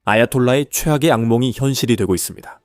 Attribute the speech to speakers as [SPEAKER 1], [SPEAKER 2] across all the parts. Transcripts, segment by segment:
[SPEAKER 1] 아야톨라의 최악의 악몽이 현실이 되고 있습니다.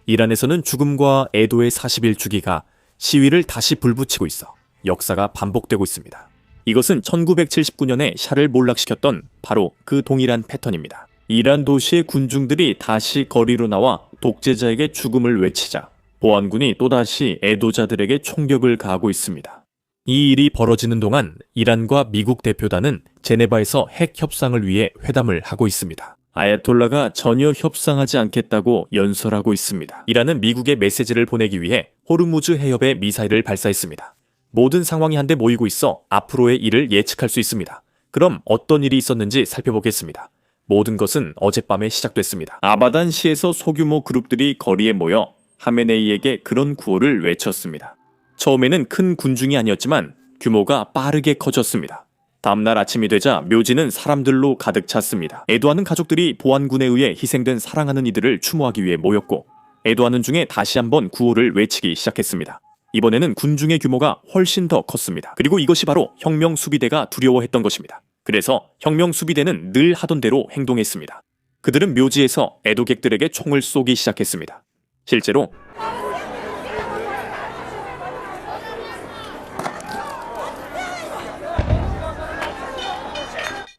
[SPEAKER 1] 이란에서는 죽음과 애도의 40일 주기가 시위를 다시 불붙이고 있어 역사가 반복되고 있습니다. 이것은 1979년에 샤를 몰락시켰던 바로 그 동일한 패턴입니다. 이란 도시의 군중들이 다시 거리로 나와 독재자에게 죽음을 외치자 보안군이 또다시 애도자들에게 총격을 가하고 있습니다. 이 일이 벌어지는 동안 이란과 미국 대표단은 제네바에서 핵 협상을 위해 회담을 하고 있습니다. 아야톨라가 전혀 협상하지 않겠다고 연설하고 있습니다. 이란은 미국에 메시지를 보내기 위해 호르무즈 해협에 미사일을 발사했습니다. 모든 상황이 한데 모이고 있어 앞으로의 일을 예측할 수 있습니다. 그럼 어떤 일이 있었는지 살펴보겠습니다. 모든 것은 어젯밤에 시작됐습니다. 아바단시에서 소규모 그룹들이 거리에 모여 하메네이에게 그런 구호를 외쳤습니다. 처음에는 큰 군중이 아니었지만 규모가 빠르게 커졌습니다. 다음날 아침이 되자 묘지는 사람들로 가득 찼습니다. 애도하는 가족들이 보안군에 의해 희생된 사랑하는 이들을 추모하기 위해 모였고 애도하는 중에 다시 한번 구호를 외치기 시작했습니다. 이번에는 군중의 규모가 훨씬 더 컸습니다. 그리고 이것이 바로 혁명수비대가 두려워했던 것입니다. 그래서 혁명수비대는 늘 하던 대로 행동했습니다. 그들은 묘지에서 애도객들에게 총을 쏘기 시작했습니다. 실제로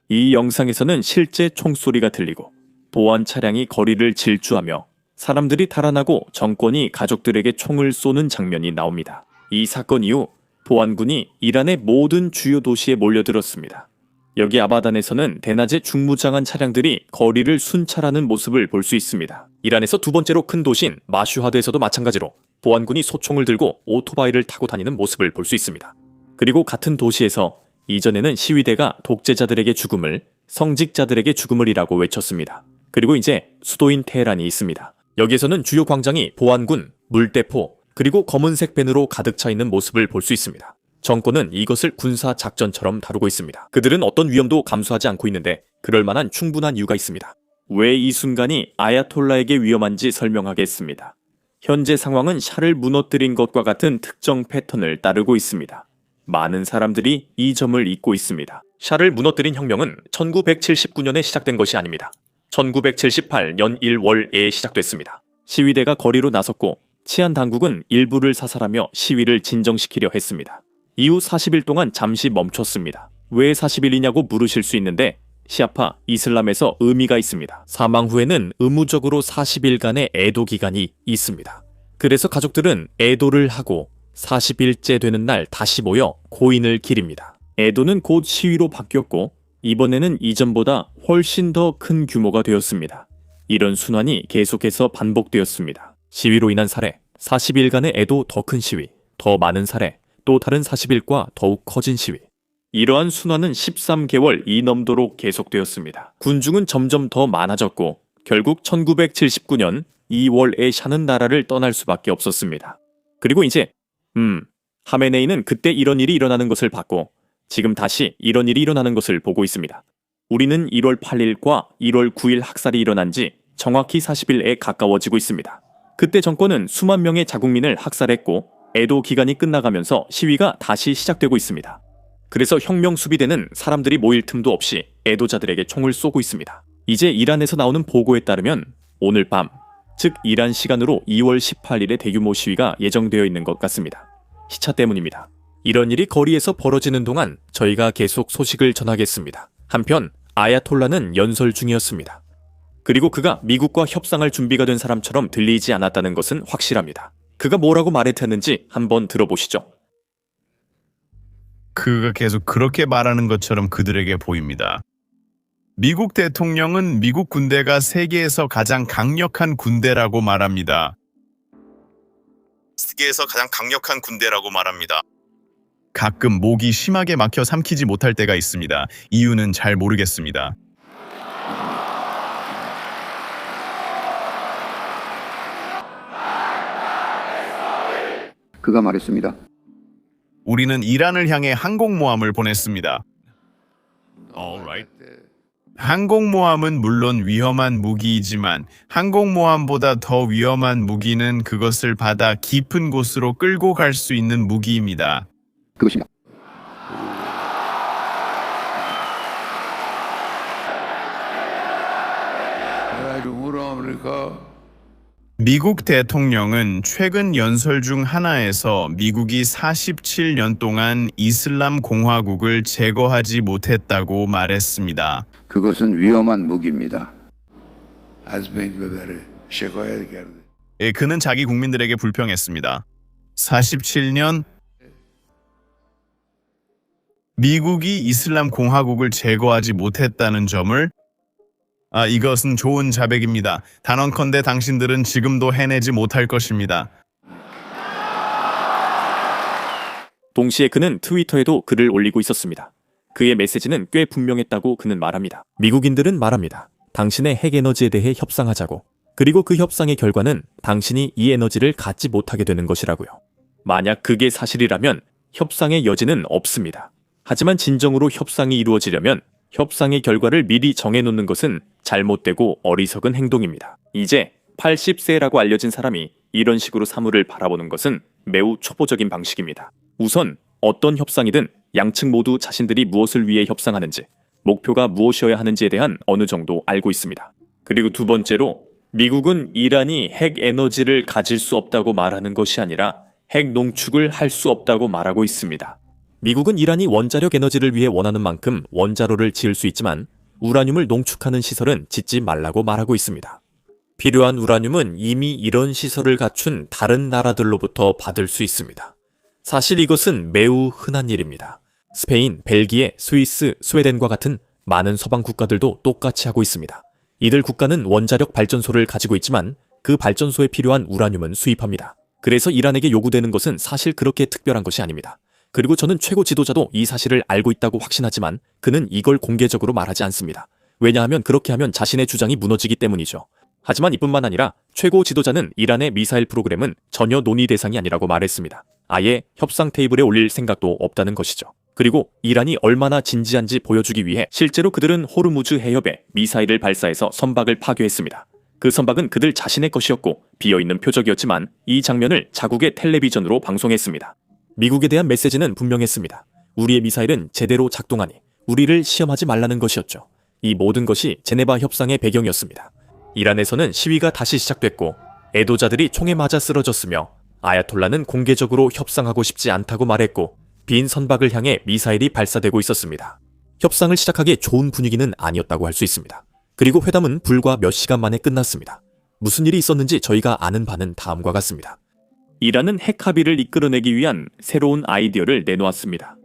[SPEAKER 1] 이 영상에서는 실제 총소리가 들리고 보안 차량이 거리를 질주하며 사람들이 달아나고 정권이 가족들에게 총을 쏘는 장면이 나옵니다. 이 사건 이후 보안군이 이란의 모든 주요 도시에 몰려들었습니다. 여기 아바단에서는 대낮에 중무장한 차량들이 거리를 순찰하는 모습을 볼 수 있습니다. 이란에서 두 번째로 큰 도시인 마슈하드에서도 마찬가지로 보안군이 소총을 들고 오토바이를 타고 다니는 모습을 볼 수 있습니다. 그리고 같은 도시에서 이전에는 시위대가 독재자들에게 죽음을, 성직자들에게 죽음을이라고 외쳤습니다. 그리고 이제 수도인 테헤란이 있습니다. 여기에서는 주요 광장이 보안군, 물대포, 그리고 검은색 밴으로 가득 차 있는 모습을 볼 수 있습니다. 정권은 이것을 군사 작전처럼 다루고 있습니다. 그들은 어떤 위험도 감수하지 않고 있는데 그럴 만한 충분한 이유가 있습니다. 왜 이 순간이 아야톨라에게 위험한지 설명하겠습니다. 현재 상황은 샤를 무너뜨린 것과 같은 특정 패턴을 따르고 있습니다. 많은 사람들이 이 점을 잊고 있습니다. 샤를 무너뜨린 혁명은 1979년에 시작된 것이 아닙니다. 1978년 1월에 시작됐습니다. 시위대가 거리로 나섰고 치안 당국은 일부를 사살하며 시위를 진정시키려 했습니다. 이후 40일 동안 잠시 멈췄습니다. 왜 40일이냐고 물으실 수 있는데 시아파 이슬람에서 의미가 있습니다. 사망 후에는 의무적으로 40일간의 애도 기간이 있습니다. 그래서 가족들은 애도를 하고 40일째 되는 날 다시 모여 고인을 기립니다. 애도는 곧 시위로 바뀌었고 이번에는 이전보다 훨씬 더 큰 규모가 되었습니다. 이런 순환이 계속해서 반복되었습니다. 시위로 인한 살해, 40일간의 애도 더 큰 시위, 더 많은 살해, 또 다른 40일과 더욱 커진 시위. 이러한 순환은 13개월 이넘도록 계속되었습니다. 군중은 점점 더 많아졌고 결국 1979년 2월에 샤는 나라를 떠날 수밖에 없었습니다. 그리고 이제 하메네이는 그때 이런 일이 일어나는 것을 봤고 지금 다시 이런 일이 일어나는 것을 보고 있습니다. 우리는 1월 8일과 1월 9일 학살이 일어난 지 정확히 40일에 가까워지고 있습니다. 그때 정권은 수만 명의 자국민을 학살했고 애도 기간이 끝나가면서 시위가 다시 시작되고 있습니다. 그래서 혁명수비대는 사람들이 모일 틈도 없이 애도자들에게 총을 쏘고 있습니다. 이제 이란에서 나오는 보고에 따르면 오늘 밤, 즉 이란 시간으로 2월 18일에 대규모 시위가 예정되어 있는 것 같습니다. 시차 때문입니다. 이런 일이 거리에서 벌어지는 동안 저희가 계속 소식을 전하겠습니다. 한편 아야톨라는 연설 중이었습니다. 그리고 그가 미국과 협상할 준비가 된 사람처럼 들리지 않았다는 것은 확실합니다. 그가 뭐라고 말했는지 한번 들어보시죠.
[SPEAKER 2] 그가 계속 그렇게 말하는 것처럼 그들에게 보입니다. 미국 대통령은 미국 군대가 세계에서 가장 강력한 군대라고 말합니다. 세계에서 가장 강력한 군대라고 말합니다. 가끔 목이 심하게 막혀 삼키지 못할 때가 있습니다. 이유는 잘 모르겠습니다.
[SPEAKER 3] 그가 말했습니다.
[SPEAKER 2] 우리는 이란을 향해 항공모함을 보냈습니다. 항공모함은 물론 위험한 무기이지만 항공모함보다 더 위험한 무기는 그것을 바다 깊은 곳으로 끌고 갈 수 있는 무기입니다.
[SPEAKER 3] 그것입니다. Cumhur Amerika
[SPEAKER 2] 미국 대통령은 최근 연설 중 하나에서 미국이 47년 동안 이슬람 공화국을 제거하지 못했다고 말했습니다.
[SPEAKER 3] 그것은 위험한 무기입니다. Az benimle şikayet geldi.
[SPEAKER 2] 예, 그는 자기 국민들에게 불평했습니다. 47년 미국이 이슬람 공화국을 제거하지 못했다는 점을 이것은 좋은 자백입니다. 단언컨대 당신들은 지금도 해내지 못할 것입니다.
[SPEAKER 1] 동시에 그는 트위터에도 글을 올리고 있었습니다. 그의 메시지는 꽤 분명했다고 그는 말합니다. 미국인들은 말합니다. 당신의 핵에너지에 대해 협상하자고. 그리고 그 협상의 결과는 당신이 이 에너지를 갖지 못하게 되는 것이라고요. 만약 그게 사실이라면 협상의 여지는 없습니다. 하지만 진정으로 협상이 이루어지려면 협상의 결과를 미리 정해놓는 것은 잘못되고 어리석은 행동입니다. 이제 80세라고 알려진 사람이 이런 식으로 사물을 바라보는 것은 매우 초보적인 방식입니다. 우선 어떤 협상이든 양측 모두 자신들이 무엇을 위해 협상하는지, 목표가 무엇이어야 하는지에 대한 어느 정도 알고 있습니다. 그리고 두 번째로 미국은 이란이 핵 에너지를 가질 수 없다고 말하는 것이 아니라 핵 농축을 할 수 없다고 말하고 있습니다. 미국은 이란이 원자력 에너지를 위해 원하는 만큼 원자로를 지을 수 있지만 우라늄을 농축하는 시설은 짓지 말라고 말하고 있습니다. 필요한 우라늄은 이미 이런 시설을 갖춘 다른 나라들로부터 받을 수 있습니다. 사실 이것은 매우 흔한 일입니다. 스페인, 벨기에, 스위스, 스웨덴과 같은 많은 서방 국가들도 똑같이 하고 있습니다. 이들 국가는 원자력 발전소를 가지고 있지만 그 발전소에 필요한 우라늄은 수입합니다. 그래서 이란에게 요구되는 것은 사실 그렇게 특별한 것이 아닙니다. 그리고 저는 최고 지도자도 이 사실을 알고 있다고 확신하지만 그는 이걸 공개적으로 말하지 않습니다. 왜냐하면 그렇게 하면 자신의 주장이 무너지기 때문이죠. 하지만 이뿐만 아니라 최고 지도자는 이란의 미사일 프로그램은 전혀 논의 대상이 아니라고 말했습니다. 아예 협상 테이블에 올릴 생각도 없다는 것이죠. 그리고 이란이 얼마나 진지한지 보여주기 위해 실제로 그들은 호르무즈 해협에 미사일을 발사해서 선박을 파괴했습니다. 그 선박은 그들 자신의 것이었고 비어있는 표적이었지만 이 장면을 자국의 텔레비전으로 방송했습니다. 미국에 대한 메시지는 분명했습니다. 우리의 미사일은 제대로 작동하니 우리를 시험하지 말라는 것이었죠. 이 모든 것이 제네바 협상의 배경이었습니다. 이란에서는 시위가 다시 시작됐고 애도자들이 총에 맞아 쓰러졌으며 아야톨라는 공개적으로 협상하고 싶지 않다고 말했고 빈 선박을 향해 미사일이 발사되고 있었습니다. 협상을 시작하기에 좋은 분위기는 아니었다고 할 수 있습니다. 그리고 회담은 불과 몇 시간 만에 끝났습니다. 무슨 일이 있었는지 저희가 아는 바는 다음과 같습니다. 이란은 핵 합의를 이끌어내기 위한 새로운 아이디어를 내놓았습니다.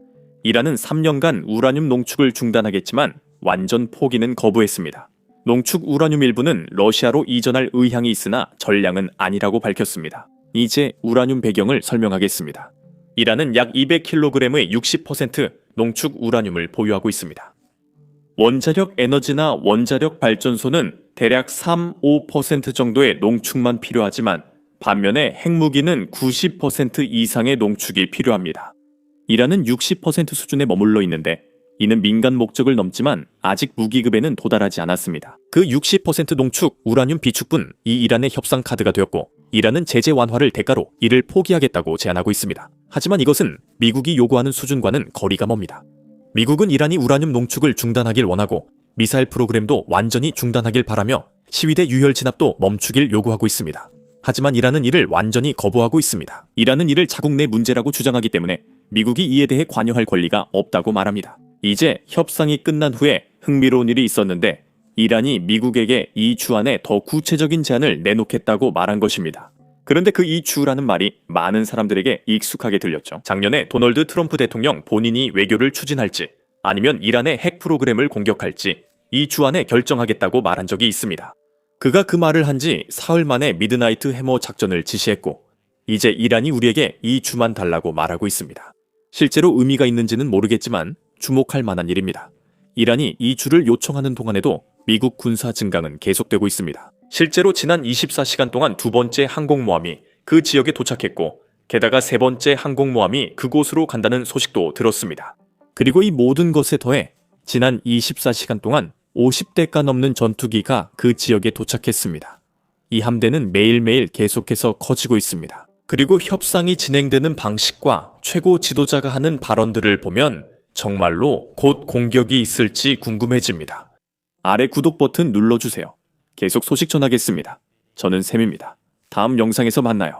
[SPEAKER 1] 이란은 3년간 우라늄 농축을 중단하겠지만 완전 포기는 거부했습니다. 농축 우라늄 일부는 러시아로 이전할 의향이 있으나 전량은 아니라고 밝혔습니다. 이제 우라늄 배경을 설명하겠습니다. 이란은 약 200kg의 60% 농축 우라늄을 보유하고 있습니다. 원자력 에너지나 원자력 발전소는 대략 3-5% 정도의 농축만 필요하지만 반면에 핵무기는 90% 이상의 농축이 필요합니다. 이란은 60% 수준에 머물러 있는데 이는 민간 목적을 넘지만 아직 무기급에는 도달하지 않았습니다. 그 60% 농축 우라늄 비축분 이 이란의 협상 카드가 되었고 이란은 제재 완화를 대가로 이를 포기하겠다고 제안하고 있습니다. 하지만 이것은 미국이 요구하는 수준과는 거리가 멉니다. 미국은 이란이 우라늄 농축을 중단하길 원하고 미사일 프로그램도 완전히 중단하길 바라며 시위대 유혈 진압도 멈추길 요구하고 있습니다. 하지만 이란은 이를 완전히 거부하고 있습니다. 이란은 이를 자국 내 문제라고 주장하기 때문에 미국이 이에 대해 관여할 권리가 없다고 말합니다. 이제 협상이 끝난 후에 흥미로운 일이 있었는데 이란이 미국에게 이 주 안에 더 구체적인 제안을 내놓겠다고 말한 것입니다. 그런데 그 이 주라는 말이 많은 사람들에게 익숙하게 들렸죠. 작년에 도널드 트럼프 대통령 본인이 외교를 추진할지 아니면 이란의 핵 프로그램을 공격할지 이 주 안에 결정하겠다고 말한 적이 있습니다. 그가 그 말을 한 지 사흘 만에 미드나이트 해머 작전을 지시했고 이제 이란이 우리에게 이 주만 달라고 말하고 있습니다. 실제로 의미가 있는지는 모르겠지만 주목할 만한 일입니다. 이란이 이 주를 요청하는 동안에도 미국 군사 증강은 계속되고 있습니다. 실제로 지난 24시간 동안 두 번째 항공모함이 그 지역에 도착했고 게다가 세 번째 항공모함이 그곳으로 간다는 소식도 들었습니다. 그리고 이 모든 것에 더해 지난 24시간 동안 50대가 넘는 전투기가 그 지역에 도착했습니다. 이 함대는 매일매일 계속해서 커지고 있습니다. 그리고 협상이 진행되는 방식과 최고 지도자가 하는 발언들을 보면 정말로 곧 공격이 있을지 궁금해집니다. 아래 구독 버튼 눌러주세요. 계속 소식 전하겠습니다. 저는 샘입니다. 다음 영상에서 만나요.